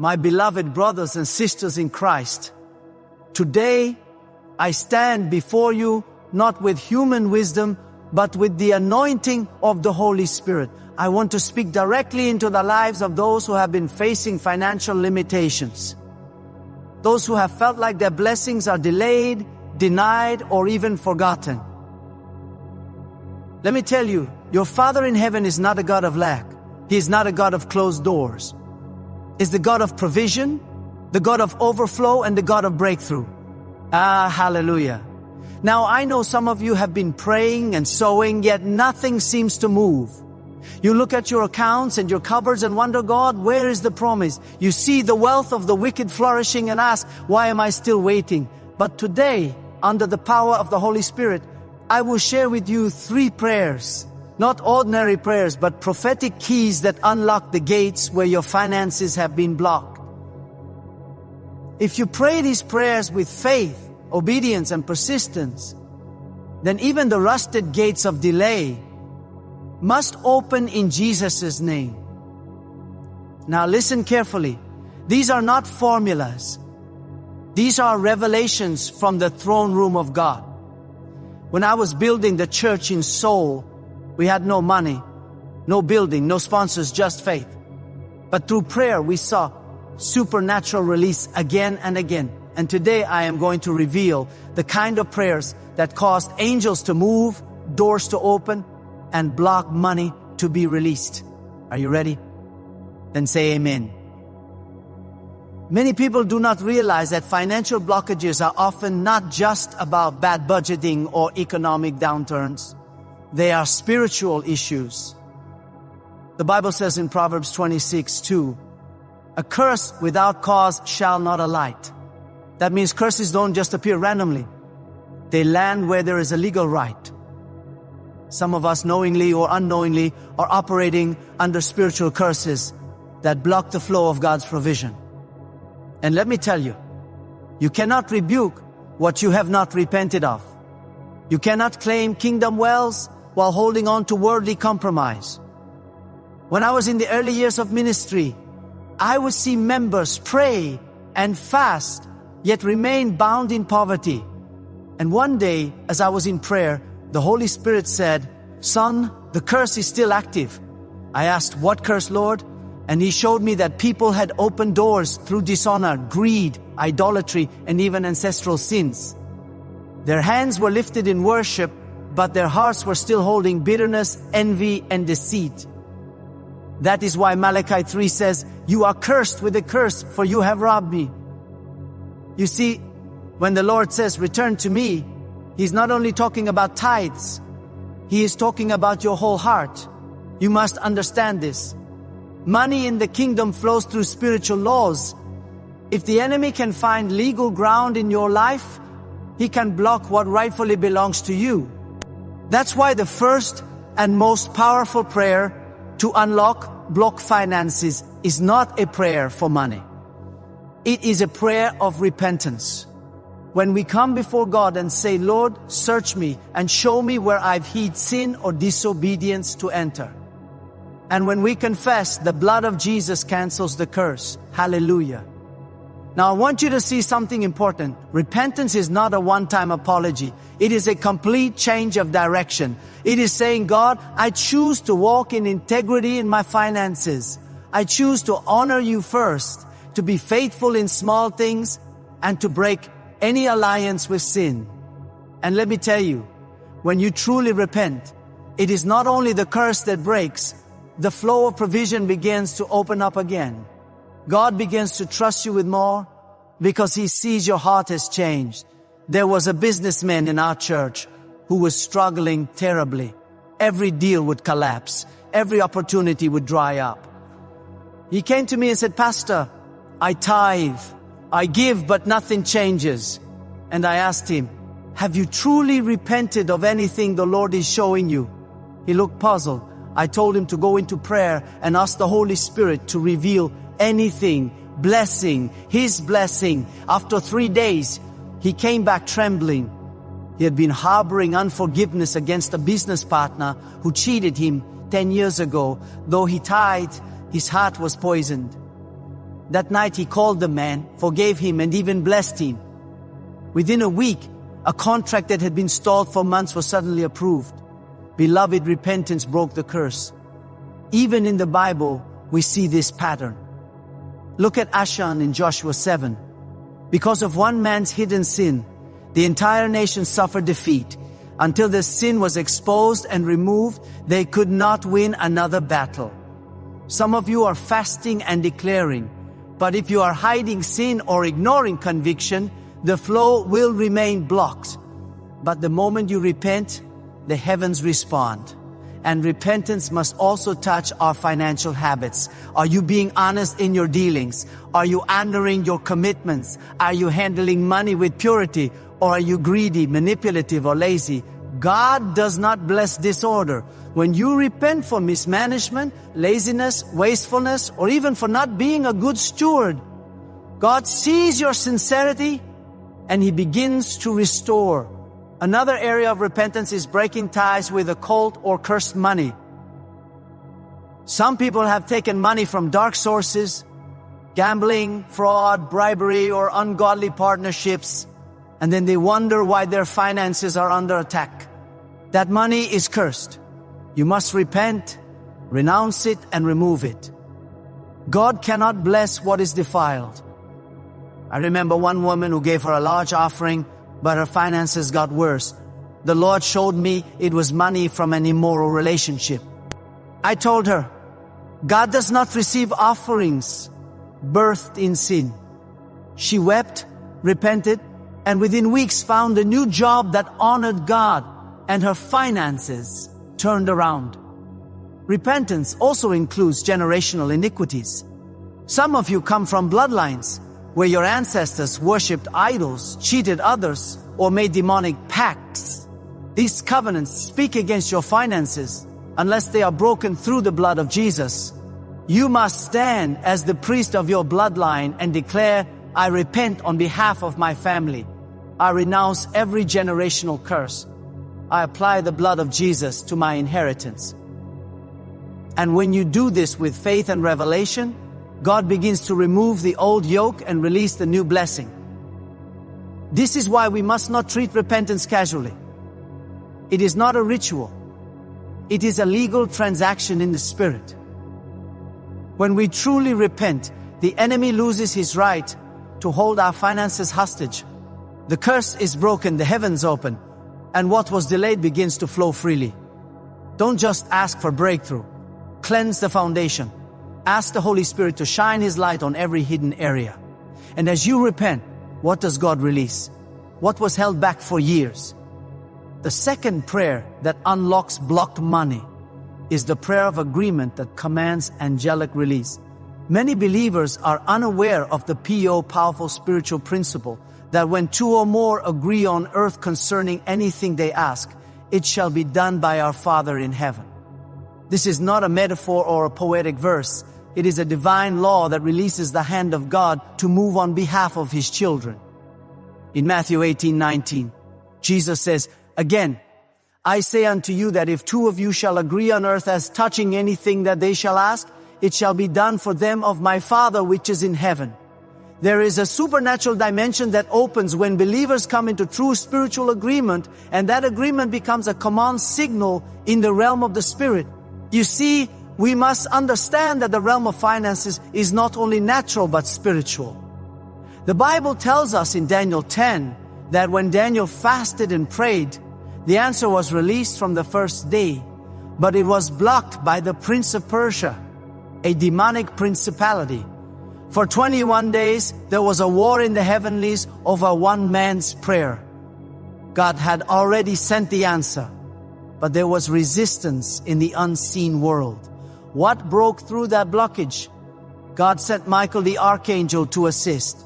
My beloved brothers and sisters in Christ, today I stand before you not with human wisdom, but with the anointing of the Holy Spirit. I want to speak directly into the lives of those who have been facing financial limitations. Those who have felt like their blessings are delayed, denied, or even forgotten. Let me tell you, your Father in heaven is not a God of lack. He is not a God of closed doors. He's the God of provision, the God of overflow, and the God of breakthrough. Hallelujah. Now I know some of you have been praying and sowing, yet nothing seems to move. You look at your accounts and your cupboards and wonder, God, where is the promise? You see the wealth of the wicked flourishing and ask, why am I still waiting? But today, under the power of the Holy Spirit, I will share with you 3 prayers. Not ordinary prayers, but prophetic keys that unlock the gates where your finances have been blocked. If you pray these prayers with faith, obedience, and persistence, then even the rusted gates of delay must open in Jesus' name. Now listen carefully. These are not formulas. These are revelations from the throne room of God. When I was building the church in Seoul, we had no money, no building, no sponsors, just faith. But through prayer, we saw supernatural release again and again. And today I am going to reveal the kind of prayers that caused angels to move, doors to open, and block money to be released. Are you ready? Then say amen. Many people do not realize that financial blockages are often not just about bad budgeting or economic downturns. They are spiritual issues. The Bible says in Proverbs 26:2, a curse without cause shall not alight. That means curses don't just appear randomly. They land where there is a legal right. Some of us knowingly or unknowingly are operating under spiritual curses that block the flow of God's provision. And let me tell you, you cannot rebuke what you have not repented of. You cannot claim kingdom wells while holding on to worldly compromise. When I was in the early years of ministry, I would see members pray and fast, yet remain bound in poverty. And one day, as I was in prayer, the Holy Spirit said, "Son, the curse is still active." I asked, "What curse, Lord?" And He showed me that people had opened doors through dishonor, greed, idolatry, and even ancestral sins. Their hands were lifted in worship, but their hearts were still holding bitterness, envy, and deceit. That is why Malachi 3 says, "You are cursed with a curse, for you have robbed me." You see, when the Lord says, "Return to me," He's not only talking about tithes, He is talking about your whole heart. You must understand this. Money in the kingdom flows through spiritual laws. If the enemy can find legal ground in your life, he can block what rightfully belongs to you. That's why the first and most powerful prayer to unlock blocked finances is not a prayer for money. It is a prayer of repentance. When we come before God and say, "Lord, search me and show me where I've heeded sin or disobedience to enter." And when we confess, the blood of Jesus cancels the curse. Hallelujah. Now I want you to see something important. Repentance is not a one-time apology. It is a complete change of direction. It is saying, "God, I choose to walk in integrity in my finances. I choose to honor you first, to be faithful in small things, and to break any alliance with sin." And let me tell you, when you truly repent, it is not only the curse that breaks, the flow of provision begins to open up again. God begins to trust you with more because He sees your heart has changed. There was a businessman in our church who was struggling terribly. Every deal would collapse. Every opportunity would dry up. He came to me and said, "Pastor, I tithe. I give, but nothing changes." And I asked him, "Have you truly repented of anything the Lord is showing you?" He looked puzzled. I told him to go into prayer and ask the Holy Spirit to reveal anything, blessing, His blessing. After 3 days, he came back trembling. He had been harboring unforgiveness against a business partner who cheated him 10 years ago. Though he tithed, his heart was poisoned. That night he called the man, forgave him, and even blessed him. Within a week, a contract that had been stalled for months was suddenly approved. Beloved, repentance broke the curse. Even in the Bible, we see this pattern. Look at Achan in Joshua 7. Because of one man's hidden sin, the entire nation suffered defeat. Until the sin was exposed and removed, they could not win another battle. Some of you are fasting and declaring, but if you are hiding sin or ignoring conviction, the flow will remain blocked. But the moment you repent, the heavens respond. And repentance must also touch our financial habits. Are you being honest in your dealings? Are you honoring your commitments? Are you handling money with purity? Or are you greedy, manipulative, or lazy? God does not bless disorder. When you repent for mismanagement, laziness, wastefulness, or even for not being a good steward, God sees your sincerity and He begins to restore. Another area of repentance is breaking ties with occult or cursed money. Some people have taken money from dark sources, gambling, fraud, bribery, or ungodly partnerships, and then they wonder why their finances are under attack. That money is cursed. You must repent, renounce it, and remove it. God cannot bless what is defiled. I remember one woman who gave her a large offering, but her finances got worse. The Lord showed me it was money from an immoral relationship. I told her, God does not receive offerings birthed in sin. She wept, repented, and within weeks found a new job that honored God, and her finances turned around. Repentance also includes generational iniquities. Some of you come from bloodlines where your ancestors worshipped idols, cheated others, or made demonic pacts. These covenants speak against your finances unless they are broken through the blood of Jesus. You must stand as the priest of your bloodline and declare, I repent on behalf of my family. I renounce every generational curse. I apply the blood of Jesus to my inheritance. And when you do this with faith and revelation, God begins to remove the old yoke and release the new blessing. This is why we must not treat repentance casually. It is not a ritual. It is a legal transaction in the Spirit. When we truly repent, the enemy loses his right to hold our finances hostage. The curse is broken, the heavens open, and what was delayed begins to flow freely. Don't just ask for breakthrough. Cleanse the foundation. Ask the Holy Spirit to shine His light on every hidden area. And as you repent, what does God release? What was held back for years? The second prayer that unlocks blocked money is the prayer of agreement that commands angelic release. Many believers are unaware of the PO powerful spiritual principle that when two or more agree on earth concerning anything they ask, it shall be done by our Father in heaven. This is not a metaphor or a poetic verse. It is a divine law that releases the hand of God to move on behalf of His children. In Matthew 18:19, Jesus says, Again, I say unto you that if two of you shall agree on earth as touching anything that they shall ask, it shall be done for them of my Father which is in heaven. There is a supernatural dimension that opens when believers come into true spiritual agreement, and that agreement becomes a command signal in the realm of the Spirit. You see, we must understand that the realm of finances is not only natural but spiritual. The Bible tells us in Daniel 10 that when Daniel fasted and prayed, the answer was released from the first day, but it was blocked by the Prince of Persia, a demonic principality. For 21 days, there was a war in the heavenlies over one man's prayer. God had already sent the answer, but there was resistance in the unseen world. What broke through that blockage? God sent Michael the archangel to assist.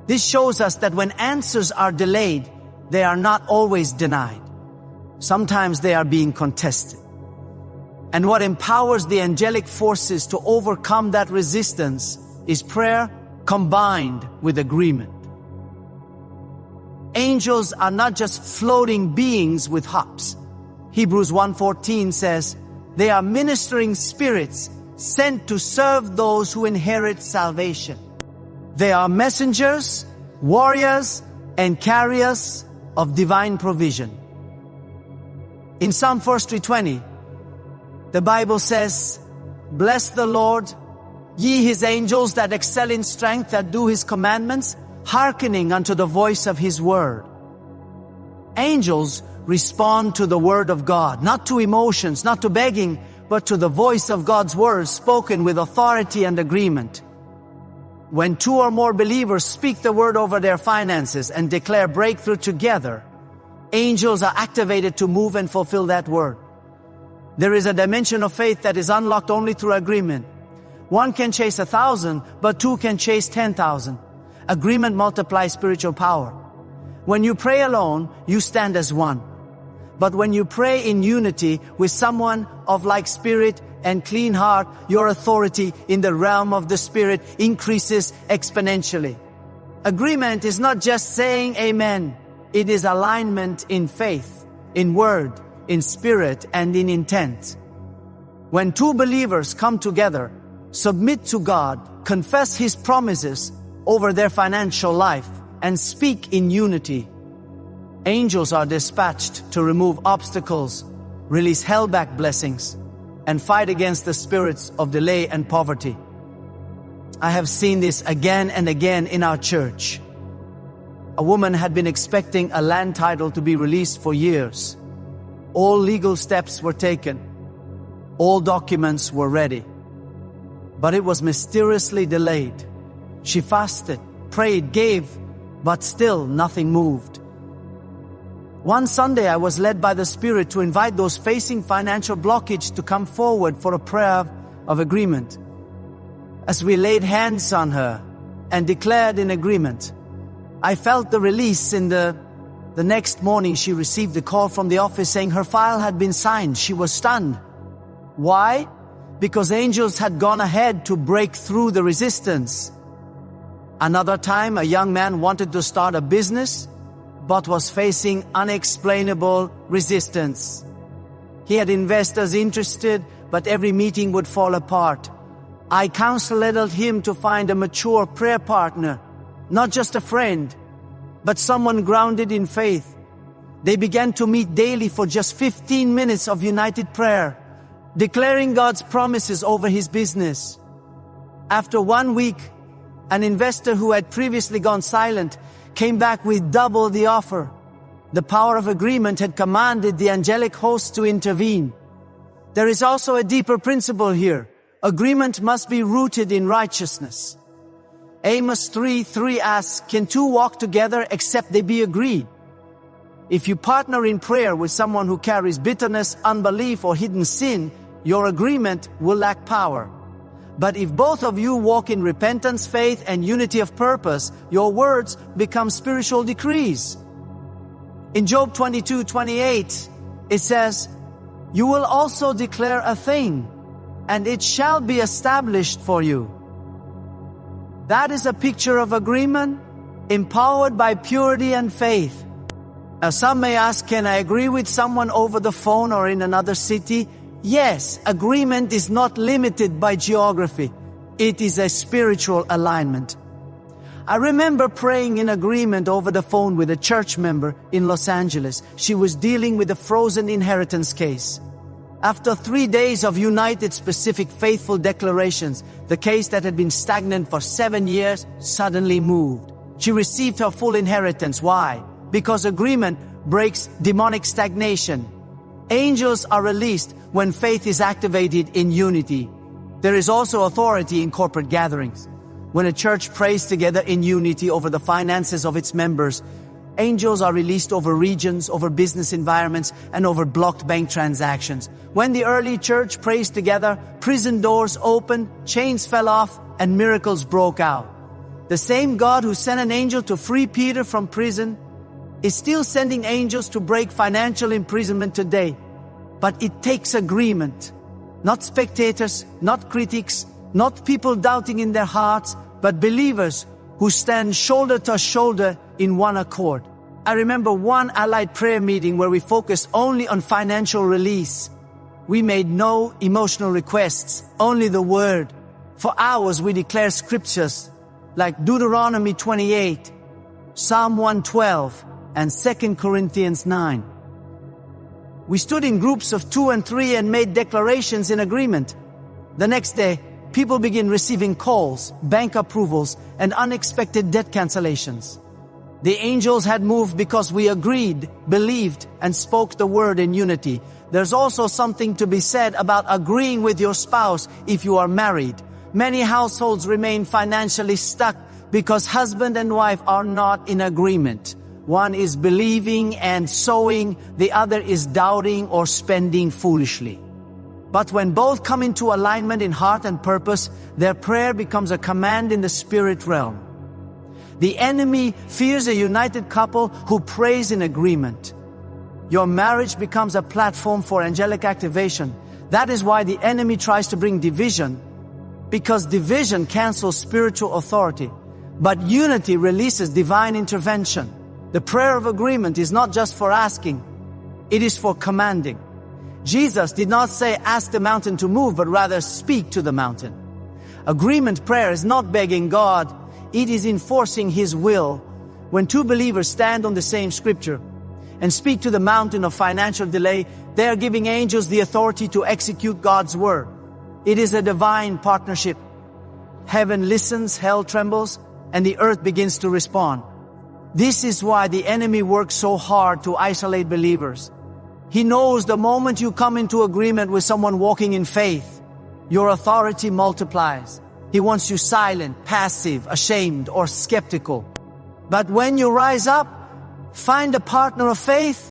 This shows us that when answers are delayed, they are not always denied. Sometimes they are being contested. And what empowers the angelic forces to overcome that resistance is prayer combined with agreement. Angels are not just floating beings with hops. Hebrews 1:14 says, they are ministering spirits sent to serve those who inherit salvation. They are messengers, warriors, and carriers of divine provision. In Psalm 43:20, the Bible says, "Bless the Lord, ye his angels that excel in strength, that do his commandments, hearkening unto the voice of his word." Angels respond to the word of God, not to emotions, not to begging, but to the voice of God's word spoken with authority and agreement. When two or more believers speak the word over their finances and declare breakthrough together, angels are activated to move and fulfill that word. There is a dimension of faith that is unlocked only through agreement. One can chase 1,000, but two can chase 10,000. Agreement multiplies spiritual power. When you pray alone, you stand as one. But when you pray in unity with someone of like spirit and clean heart, your authority in the realm of the spirit increases exponentially. Agreement is not just saying amen. It is alignment in faith, in word, in spirit, and in intent. When two believers come together, submit to God, confess His promises over their financial life, and speak in unity, angels are dispatched to remove obstacles, release held-back blessings, and fight against the spirits of delay and poverty. I have seen this again and again in our church. A woman had been expecting a land title to be released for years. All legal steps were taken. All documents were ready. But it was mysteriously delayed. She fasted, prayed, gave, but still nothing moved. One Sunday I was led by the Spirit to invite those facing financial blockage to come forward for a prayer of agreement. As we laid hands on her and declared in agreement, I felt the release. In the next morning she received a call from the office saying her file had been signed. She was stunned. Why? Because angels had gone ahead to break through the resistance. Another time, a young man wanted to start a business, but was facing unexplainable resistance. He had investors interested, but every meeting would fall apart. I counseled him to find a mature prayer partner, not just a friend, but someone grounded in faith. They began to meet daily for just 15 minutes of united prayer, declaring God's promises over his business. After 1 week, an investor who had previously gone silent came back with double the offer. The power of agreement had commanded the angelic hosts to intervene. There is also a deeper principle here. Agreement must be rooted in righteousness. Amos 3:3 asks, can two walk together except they be agreed? If you partner in prayer with someone who carries bitterness, unbelief, or hidden sin, your agreement will lack power. But if both of you walk in repentance, faith, and unity of purpose, your words become spiritual decrees. In Job 22:28, it says, you will also declare a thing, and it shall be established for you. That is a picture of agreement, empowered by purity and faith. Now some may ask, can I agree with someone over the phone or in another city? Yes, agreement is not limited by geography. It is a spiritual alignment. I remember praying in agreement over the phone with a church member in Los Angeles. She was dealing with a frozen inheritance case. After 3 days of united, specific, faithful declarations, the case that had been stagnant for 7 years suddenly moved. She received her full inheritance. Why? Because agreement breaks demonic stagnation. Angels are released when faith is activated in unity. There is also authority in corporate gatherings. When a church prays together in unity over the finances of its members, angels are released over regions, over business environments, and over blocked bank transactions. When the early church prays together, prison doors opened, chains fell off, and miracles broke out. The same God who sent an angel to free Peter from prison is still sending angels to break financial imprisonment today. But it takes agreement. Not spectators, not critics, not people doubting in their hearts, but believers who stand shoulder to shoulder in one accord. I remember one allied prayer meeting where we focused only on financial release. We made no emotional requests, only the word. For hours we declared scriptures like Deuteronomy 28, Psalm 112, and 2 Corinthians 9. We stood in groups of 2 and 3 and made declarations in agreement. The next day, people began receiving calls, bank approvals, and unexpected debt cancellations. The angels had moved because we agreed, believed, and spoke the word in unity. There's also something to be said about agreeing with your spouse if you are married. Many households remain financially stuck because husband and wife are not in agreement. One is believing and sowing, the other is doubting or spending foolishly. But when both come into alignment in heart and purpose, their prayer becomes a command in the spirit realm. The enemy fears a united couple who prays in agreement. Your marriage becomes a platform for angelic activation. That is why the enemy tries to bring division, because division cancels spiritual authority, but unity releases divine intervention. The prayer of agreement is not just for asking, it is for commanding. Jesus did not say ask the mountain to move, but rather speak to the mountain. Agreement prayer is not begging God, it is enforcing His will. When two believers stand on the same scripture and speak to the mountain of financial delay, they are giving angels the authority to execute God's word. It is a divine partnership. Heaven listens, hell trembles, and the earth begins to respond. This is why the enemy works so hard to isolate believers. He knows the moment you come into agreement with someone walking in faith, your authority multiplies. He wants you silent, passive, ashamed, or skeptical. But when you rise up, find a partner of faith,